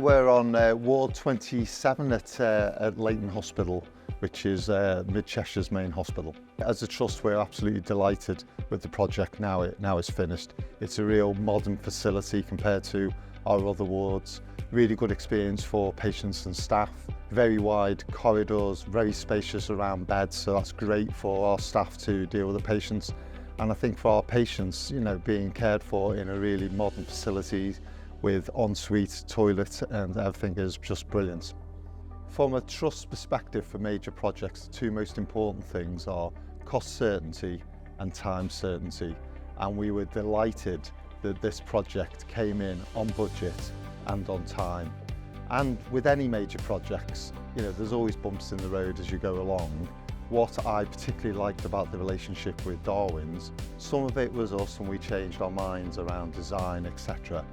We're on Ward 27 at Leighton Hospital, which is Mid-Cheshire's main hospital. As a trust, we're absolutely delighted with the project now it's finished. It's a real modern facility compared to our other wards. Really good experience for patients and staff. Very wide corridors, very spacious around beds, so that's great for our staff to deal with the patients. And I think for our patients, being cared for in a really modern facility with ensuite toilet and everything is just brilliant. From a trust perspective for major projects, the two most important things are cost certainty and time certainty. And we were delighted that this project came in on budget and on time. And with any major projects, there's always bumps in the road as you go along. What I particularly liked about the relationship with Darwin's, some of it was us and we changed our minds around design, etc.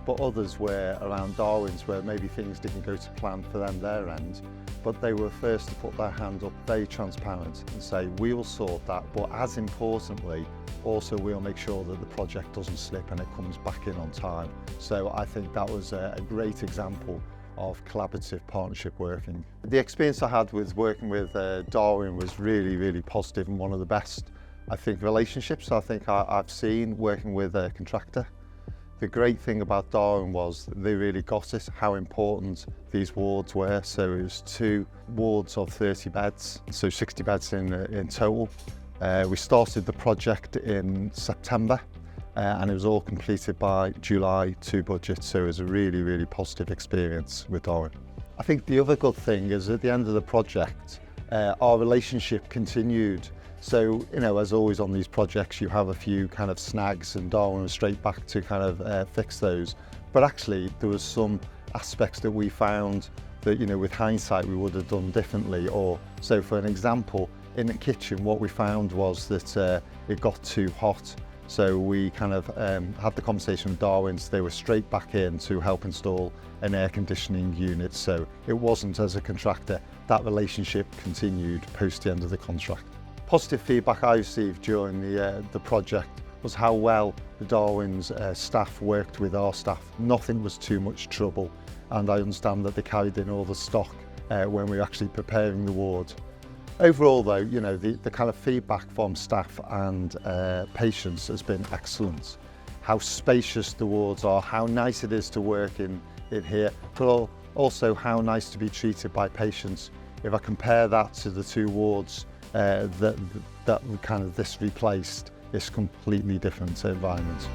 But others were around Darwin's where maybe things didn't go to plan for them, their end, but they were first to put their hand up, very transparent, and say, we will sort that, but as importantly, also we'll make sure that the project doesn't slip and it comes back in on time. So I think that was a great example of collaborative partnership working. The experience I had with working with Darwin was really, really positive and one of the best, I think, relationships I've seen working with a contractor. The great thing about Darwin was they really got it, how important these wards were. So it was 2 wards of 30 beds, so 60 beds in total. We started the project in September and it was all completed by July to budget. So it was a really, really positive experience with Darwin. I think the other good thing is at the end of the project, our relationship continued. So, as always on these projects, you have a few kind of snags and Darwin was straight back to kind of fix those. But actually, there was some aspects that we found that, with hindsight, we would have done differently. So for an example, in the kitchen, what we found was that it got too hot. So we kind of had the conversation with Darwin's. They were straight back in to help install an air conditioning unit. So it wasn't as a contractor. That relationship continued post the end of the contract. Positive feedback I received during the project was how well the Darwin's staff worked with our staff. Nothing was too much trouble, and I understand that they carried in all the stock when we were actually preparing the ward. Overall though, the kind of feedback from staff and patients has been excellent. How spacious the wards are, how nice it is to work in here, but also how nice to be treated by patients. If I compare that to the 2 wards that kind of this replaced, it's completely different environment.